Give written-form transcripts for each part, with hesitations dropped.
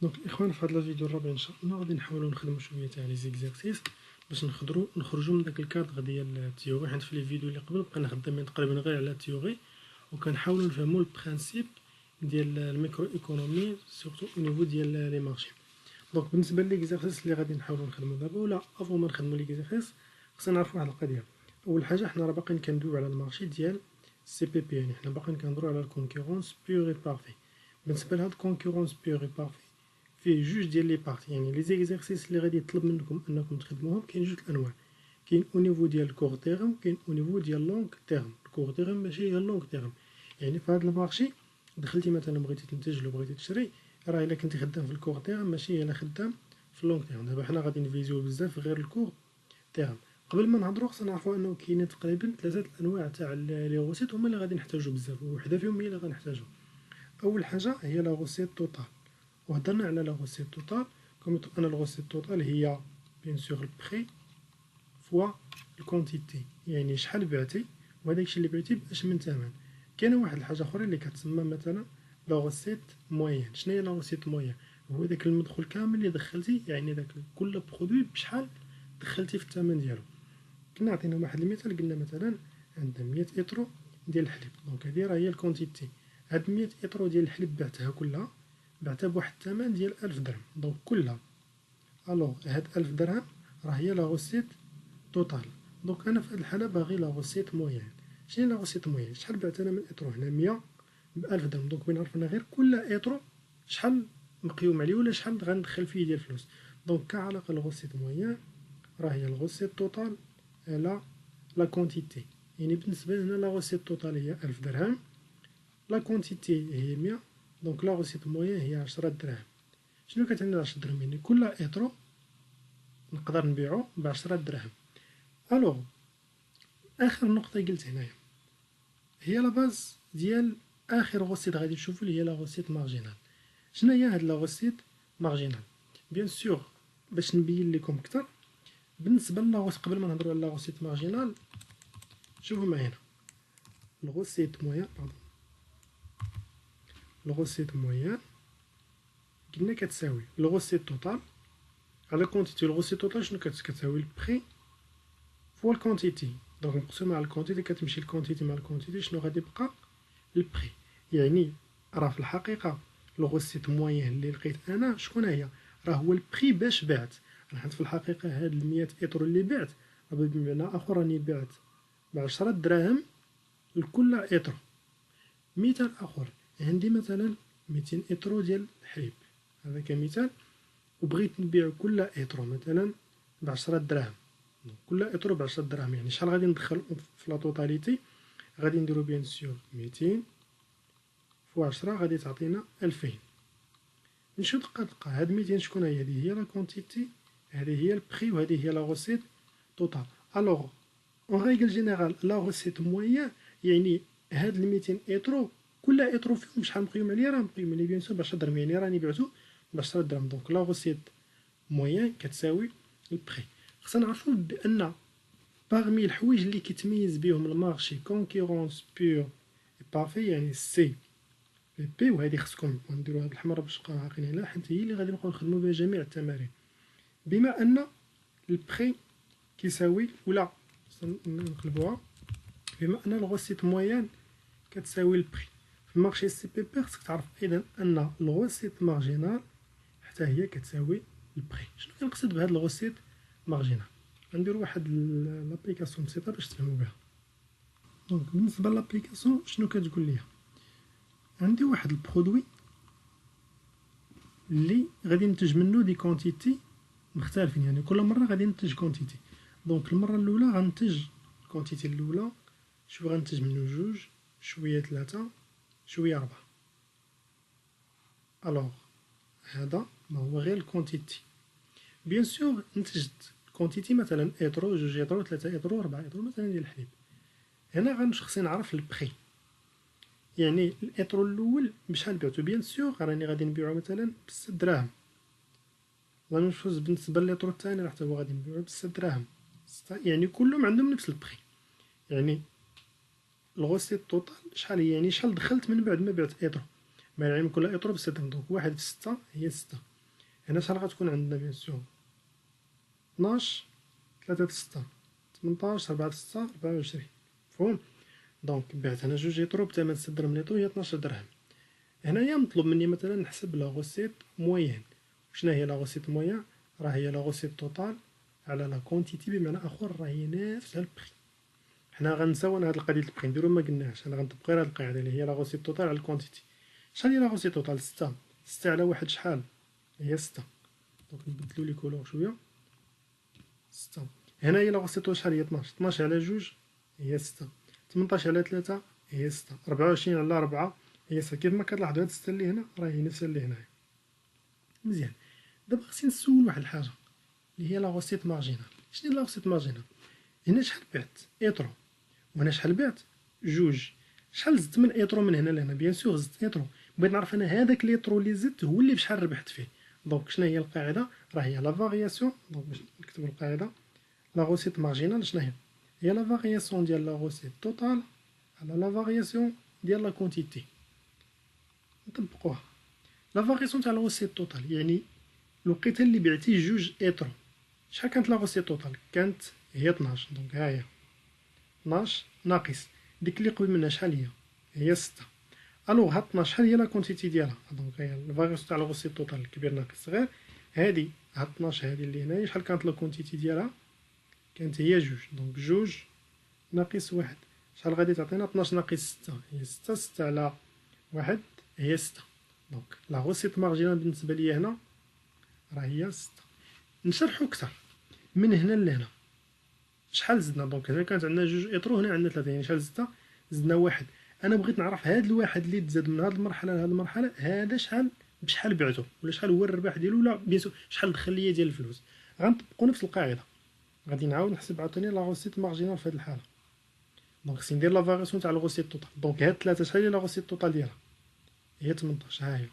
دونك الاخوان في هذا الفيديو الرابع ان شاء الله غادي نحاولوا نخدموا شويه تاع لي زيكزارسيس باش نخرجوا من داك الكادر ديال التيوري، حيت في لي فيديو اللي قبل بقينا خدامين تقريبا غير على التيوري وكنحاولوا نفهموا البرانسيپ ديال الميكرو ايكونومي سورتو او نيفو ديال لي مارشي. دونك بالنسبه ليكزارسيس اللي غادي نحاولوا نخدموا دابا ولا افون ما نخدموا ليكزارسيس خصنا نعرفوا واحد القضيه. اول حاجه حنا راه باقيين كندويو على المارشي ديال سي بي بي، يعني حنا باقيين كنهضروا على الكونكورونس بيور اي بارفي. بالنسبه لهاد الكونكورونس بيور اي بارفي فيه جوج ديال لي بارتي، يعني لي زيكزارسيس اللي غادي يطلب منكم انكم تخدموهم كاين جوج الانواع، كاين او نيفو ديال الكور تيرم كاين او نيفو ديال لونغ تيرم. الكور تيرم ماشي هي اللونغ تيرم، يعني في هذا المارشي دخلتي مثلا بغيتي تنتج ولا بغيتي تشري، راه الا كنتي خدام في الكور تيرم ماشي الا خدام في اللونغ تيرم. دابا حنا غادي نفيزيو بزاف غير الكور تيرم. قبل ما نهضروا خصنا نعرفوا انه كاينين تقريبا ثلاثه الانواع تاع لي غوسيت هما اللي غادي نحتاجو بزاف، وحده فيهم هي اللي غنحتاجو. اول حاجه هي لا غوسيت توتال، وهضرنا على لا غوسيت توتال كوم انا لا غوسيت توتال هي بيان سور البري فوا الكونتيتي، يعني شحال بعتي وهداك الشيء اللي بعتي باش من ثمن. كاينه واحد الحاجه اخرى اللي كتسمى مثلا لا غوسيت موين. شنو هي لا غوسيت موين؟ هو داك المدخول كامل اللي دخلتي، يعني داك كل برودوي بشحال دخلتي في الثمن ديالو. كنا عطينا واحد المثال قلنا مثلا عندنا 100 اطرو ديال الحليب، دونك هذه راه هي الكونتيتي. هاد 100 اطرو ديال الحليب بعتها كلها بعتها بواحد الثمن ديال 1000 درهم، دونك كلها. الوغ هاد 1000 درهم راه هي لا غوسيت توتال. دونك انا في هاد الحاله باغي لا غوسيت موين. شنو لا غوسيت موين؟ شحال بعت انا من اطرو هنا 100 ب 1000 درهم، دونك بغينا نعرف انا غير كل اطرو شحال مقيوم عليه ولا شحال غندخل فيه ديال الفلوس. دونك كعلاقه الغوسيت موين راه هي الغوسيت توتال على لا كونتيتي. يعني بالنسبه لنا لا غوسيت توتال هي 1000 درهم، لا كونتيتي هي 100، دونك لا غوسيت موين هي 10 دراهم. شنو كتعني 10 درهم؟ يعني كل اطرو نقدر نبيعو ب 10 دراهم. الوغ اخر نقطه قلت هنايا هي لا باز ديال اخر غوسيت غادي نشوفو اللي هي لا غوسيت مارجينال. شنو هي هاد لا غوسيت مارجينال؟ بيان سور باش نبين لكم اكثر بالنسبه لنا قبل ما نهضروا على لا غوسيت مارجينال شوفوا معايا الغوسيت موين. الغوسيت موين قلنا كتساوي الغوسيت توتال على كونتيتي. الغوسيت توتال شنو كتساوي؟ البري فوا الكونتيتي، دونك نقسم مع الكونتيتي كتمشي الكونتيتي مع الكونتيتي شنو غادي يبقى؟ البري. يعني راه في الحقيقه الغوسيت موين اللي لقيت انا شكون هي؟ راه هو البري باش بعت. حيت في الحقيقه هاد 100 اطرو اللي بعت بمعنى اخر راني بعت ب 10 دراهم لكل اطرو. مثال اخر، عندي مثلا 200 اطرو ديال الحليب، هذا كمثال، وبغيت نبيع كل اطرو مثلا ب 10 دراهم. كل اطرو ب 10 دراهم، يعني شحال غادي ندخل في لا توتاليتي؟ غادي نديرو بيان سور 200 فوا 10 غادي تعطينا 2000. نمشيو دقه دقه، هاد 200 شكون هي؟ هذه هي لا كونتيتي، هذه هي البري، وهذه هي لا غوسيت توتال. الوغ اون ريغل جينيرال لا غوسيت موين يعني هاد 200 اطرو كل اطرو فيهم شحال مقيوم عليه؟ راه مقيوم عليه بيان سور ب 10 درهم، يعني راني بعتو ب 10 درهم. دونك لا غوسيت موين كتساوي البري. خصنا نعرفو بان باغمي الحوايج اللي كيتميز بهم المارشي كونكورونس بيور بارفي، يعني سي بي بي، وهذه خصكم نديرو هاد الحمراء باش نبقاو عاقلين عليها حيت هي اللي غادي نبقاو نخدمو بها جميع التمارين. بما ان البري كيساوي ولا نقلبوها، بما ان الغوسيت موين كتساوي البري في المارشي سي بي بي، خصك تعرف ايضا ان الغوسيت مارجينال حتى هي كتساوي البري. شنو كنقصد بهاد الغوسيت مارجينال؟ غنديرو واحد لابليكاسيون بسيطه باش تفهموا بها. دونك بالنسبه لابليكاسيون شنو كتقول ليا؟ عندي واحد البرودوي اللي غادي ننتج منه دي كونتيتي مختلفين، يعني كل مره غادي ننتج كونتيتي. دونك المره الاولى غنتج الكونتيتي الاولى، شويه غنتج منه جوج، شويه ثلاثه، شويه ربعه. الوغ هذا ما هو غير الكونتيتي. بيان سور نتجت كونتيتي مثلا اطرو، جوج اطرو، ثلاثه اطرو، ربعه اطرو مثلا ديال الحليب. هنا خصني نعرف البري، يعني الاطرو الاول بشحال بعتو؟ بيان سور راني غادي نبيعو مثلا ب6 دراهم. غنشوف بالنسبه للاطرو الثاني راه حتى هو غادي نبيعو ب6 دراهم، يعني كلهم عندهم نفس البري. يعني الغوسيت توتال شحال هي؟ يعني شحال دخلت من بعد ما بعت اطرو، مع العلم كل اطرو ب6 درهم، دونك واحد في 6 هي 6. هنا شحال غتكون عندنا بيان سور 12 3 6 18 4 6 24 مفهوم. دونك بعت هنا جوج يطرو بثمن 6 درهم نيطو هي 12 درهم. هنايا مطلوب مني مثلا نحسب لا غوسيت موين. شنو هي لا غوسيت موين؟ راه هي لا غوسيت توتال على لا كونتيتي، بمعنى اخر راه هي نفس البري. حنا غنساو هاد القضيه البري نديرو ما قلناهاش، انا غنطبق غير هاد القاعده اللي هي لا غوسيت توتال على الكونتيتي. شحال هي لا غوسيت توتال؟ 6. 6 على واحد شحال؟ هي 6. دونك نبدلو لي كولور شويه. 6 هنا هي لا غوسيت توتال شحال هي؟ 12. 12 على جوج هي 6. 18 على 3 هي 6. 24 على 4 هي 6. كيف ما كتلاحظوا هاد 6 اللي هنا راه هي نفس اللي هنايا. مزيان. دابا خصني نسول واحد الحاجه اللي هي لا غوسيت مارجينال. شنو هي لا غوسيت مارجينال؟ هنا شحال بعت؟ ايطرو. وهنا شحال بعت؟ جوج. شحال زدت من ايطرو من هنا لهنا؟ بيان سور زدت ايطرو. بغيت نعرف انا هذاك ليطرو اللي زدت هو اللي بشحال ربحت فيه. دونك شنو هي القاعده؟ راه هي لا فارياسيون. دونك باش نكتبوا القاعده لا غوسيت مارجينال شنو هي؟ هي لا فارياسيون ديال لا غوسيت توتال على لا فارياسيون ديال لا كونتيتي. نطبقوها. لا فارياسيون تاع لا غوسيت توتال يعني الوقيته اللي بعتي جوج ايطرو شحال كانت لا غوسيت توتال؟ كانت هي 12. دونك ها هي 12 ناقص ديك اللي قبل منها شحال هي؟ هي 6. الوغ هاد 12 شحال هي لا كونتيتي ديالها؟ دونك هي الفارياسيون تاع لا غوسيت توتال الكبير ناقص الصغير. هادي هاد 12 هادي اللي هنايا شحال كانت لا كونتيتي ديالها؟ كانت هي جوج. دونك جوج ناقص واحد شحال غادي تعطينا؟ 12 ناقص 6 هي 6. 6 على واحد هي 6. دونك لا غوسيت مارجينال بالنسبه ليا هنا راه هي 6. نشرحو كثر من هنا لهنا شحال زدنا. دونك هنا كانت عندنا جوج ايطرو، هنا عندنا 3. يعني شحال زدنا؟ زدنا واحد. انا بغيت نعرف هاد الواحد اللي تزاد من هاد المرحله لهاد المرحله هذا شحال بشحال بعتو، ولا شحال هو الربح ديالو، ولا بيان سور شحال دخل ليا ديال الفلوس. غنطبقوا نفس القاعده. غادي نعاود نحسب عاوتاني لا غوسيت مارجينال في هاد الحاله. دونك خصني ندير لا فارياسيون تاع الغوسيت توتال. دونك هاد 3 شحال هي لا غوسيت توتال ديالها؟ هي 18. ها هي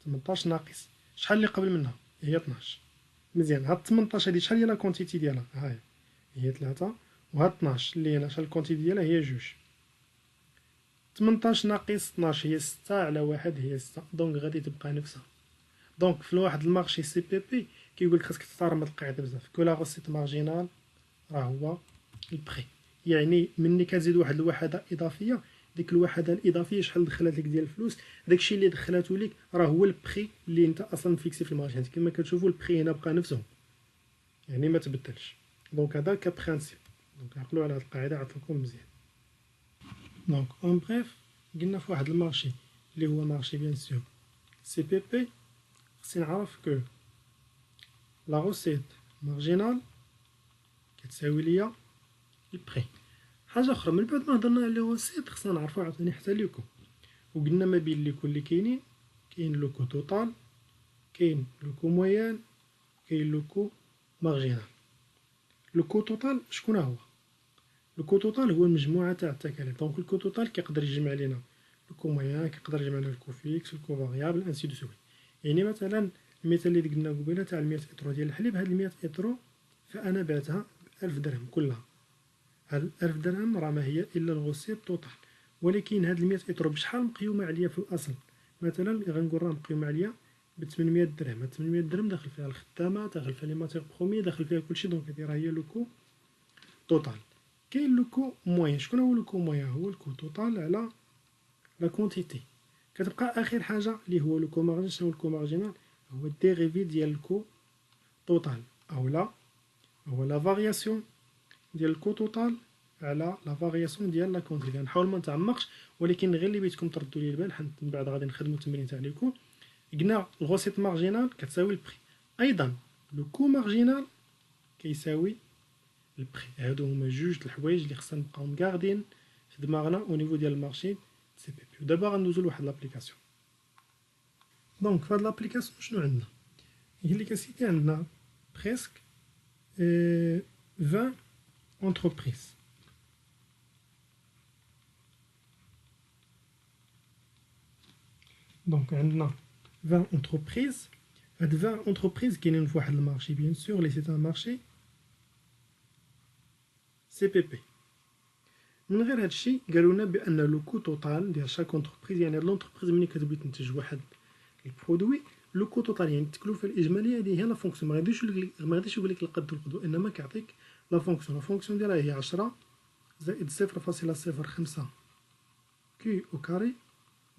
18 ناقص شحال اللي قبل منها؟ هي 12. مزيان. هاد 18 هادي شحال هي لا كونتيتي ديالها؟ ها هي 3. وهاد 12 اللي هنا شحال الكونتيتي ديالها؟ هي جوج. 18 ناقص 12 هي 6 على واحد هي 6. دونك غادي تبقى نفسها. دونك في واحد المارشي سي بي بي كيقول لك خاصك تحترم هاد القاعده بزاف. كو لا غوسيت مارجينال راه هو البخي. يعني ملي كتزيد واحد الوحده اضافيه، ديك الوحده الاضافيه شحال دخلت لك ديال الفلوس، داكشي اللي دخلاتو لك راه هو البخي اللي انت اصلا فيكسي في المارشي. كما كتشوفوا البخي هنا بقى نفسه، يعني ما تبدلش. دونك هذا كبرانسيب. دونك عقلوا على هاد القاعده عطلكم مزيان. دونك اون بريف قلنا في واحد المارشي اللي هو مارشي بيان سور سي بي بي، خصني نعرف كو لا غوسيت مارجينال كتساوي ليا البري. حاجه اخرى من بعد ما هضرنا على غوسيت خصنا نعرفو عاوتاني حتى ليكو. وقلنا ما بين ليكو اللي كاينين كاين لوكو توتال، كاين لوكو مويان، كاين لوكو مارجينال. لوكو توتال شكون هو؟ لوكو توتال هو المجموعه تاع التكاليف. دونك الكو توتال كيقدر يجمع لينا الكو مويان، كيقدر يجمع لنا الكو فيكس، الكو فاريابل، انسي دو سوي. يعني مثلا المثال اللي قلنا قبيله تاع 100 ايطرو ديال الحليب، هاد 100 ايطرو فانا بعتها ب1000 درهم كلها. هاد 1000 درهم راه ما هي الا الغوسيت توتال. ولكن هاد 100 ايطرو بشحال مقيومه عليا في الاصل؟ مثلا غنقول راه مقيومه عليا ب 800 درهم. هاد 800 درهم داخل فيها الخدامه، داخل فيها لي ماتيغ برومي، داخل فيها كلشي. دونك هادي راه هي لوكو توتال. كاين لوكو موين. شكون هو لوكو موين؟ هو الكو توتال على لا كونتيتي. كتبقى اخر حاجه اللي هو لوكو مارجينال. شنو هو الكو مارجينال؟ هو الديريفي ديال الكو توتال، اولا هو لا فارياسيون ديال الكو توتال على لا فارياسيون ديال لا كونتيتي. نحاول ما نتعمقش، ولكن غير اللي بغيتكم تردوا لي البال، حيت من بعد غادي نخدموا التمرين تاع ليكو. قلنا الغوسيت مارجينال كتساوي البري، ايضا لو كو مارجينال كيساوي البري. هادو هما جوج د الحوايج اللي خصنا نبقاو مكاردين في دماغنا او نيفو ديال المارشي سي بي بي. ودابا غندوزو لواحد لابليكاسيون. دونك في هاد لابليكاسيون شنو عندنا؟ هي اللي كسيتي عندنا بريسك 20 entreprises. دونك عندنا 20 entreprises. هاد 20 entreprises كاينين في واحد المارشي بيان سور لي سي ان مارشي سي بي بي. من غير هادشي قالوا لنا بان لو كو توتال ديال شاك اونتربريز، يعني هاد لونتربريز ملي كتبغي تنتج واحد البرودوي لو كو توتال يعني التكلفه الاجماليه هذه هي لا فونكسيون. ما غاديش يقول لك القد والقدو، انما كيعطيك لا فونكسيون ديالها هي 10 زائد 0.05 كي او كاري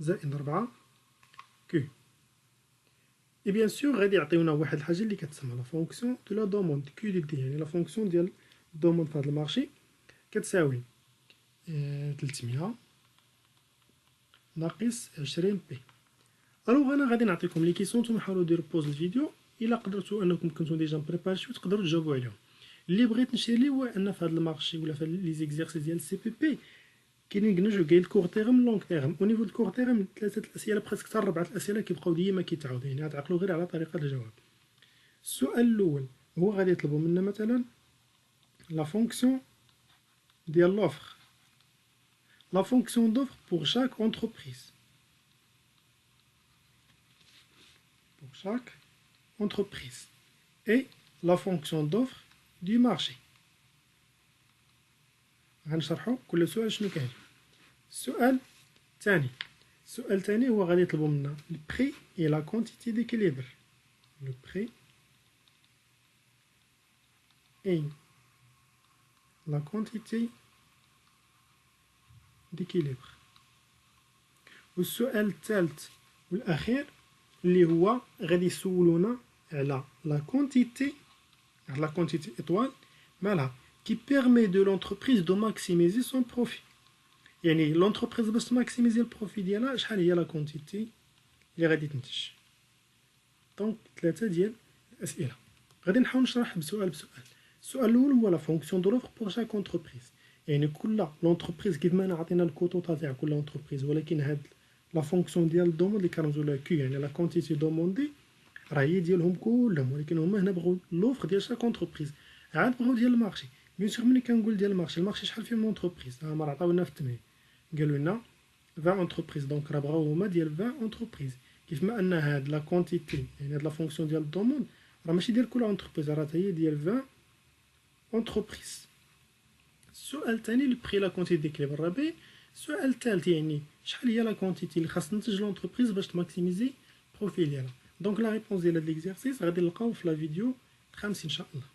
زائد 4 كي. اي بيان سور غادي يعطيونا واحد الحاجه اللي كتسمى لا فونكسيون دو لا دوموند كيو دي دي، يعني لا فونكسيون ديال الدوموند في هذا المارشي كتساوي 300 ناقص 20 بي. الوغ انا غادي نعطيكم لي كيسيون، نتوما حاولوا ديروا بوز الفيديو، الا قدرتوا انكم كنتو ديجا بريباري شويه تقدروا تجاوبوا عليهم. اللي بغيت نشير ليه هو ان في هذا المارشي ولا في لي زيكزيرسيس ديال السي بي بي كاينين كنجو كاين الكور تيرم لونغ تيرم. او نيفو الكور تيرم 3 الاسئله بريسك حتى 4 الاسئله كيبقاو ديما كيتعاودوا، يعني غتعقلوا غير على طريقه الجواب. السؤال الاول هو غادي يطلبوا منا مثلا لا فونكسيون ديال لوفر، لا فونكسيون دوفر pour chaque entreprise. Pour chaque entreprise et la fonction d'offre du marché. غنشرحوا كل سؤال شنو كاين. السؤال الثاني هو غادي يطلبوا منا البري et la quantité d'équilibre. Le prix et la quantité d'équilibre. والسؤال الثالث والاخير اللي هو غادي يسولونا على لا كونتيتي étoile مالها qui permet de l'entreprise de maximiser son profit. يعني l'entreprise باش تماكسيميزي البروفي ديالها شحال هي لا كونتيتي اللي غادي تنتج. دونك 3 ديال الاسئله غادي نحاول نشرح بسؤال. السؤال الاول هو لا فونكسيون دو لوفر بور شاك انتربريز، يعني كل لونتربريز كيف ما عطينا الكوتو تاع كل انتربريز، ولكن هاد لا فونكسيون ديال الدوموند اللي كنرمزو لها كيو يعني لا كونتيتي دوموندي راه هي ديالهم كلهم، ولكن هما هنا بغاو لوفر ديال شاك انتربريز، عاد بغاو ديال المارشي. بيان سور ملي كنقول ديال المارشي شحال فيهم اونتربريز؟ ها راه عطاونا في التمرين قالوا لنا 20 اونتربريز، دونك راه بغاو هما ديال 20 اونتربريز. كيف ما ان هاد لا كونتيتي يعني هاد لا فونكسيون ديال الدوموند راه ماشي ديال كل اونتربريز، راه هي ديال 20 اونتربريز. السؤال الثاني لو بري لا كونتيتي ديكليبر الرابع. السؤال الثالث يعني شحال هي لا كونتيتي اللي خاص تنتج لونتربريز باش تماكسيميزي البروفيل ديالها. دونك لا ريبونس ديال هاد ليكزارسيس غادي نلقاو في لا فيديو 5 ان شاء الله.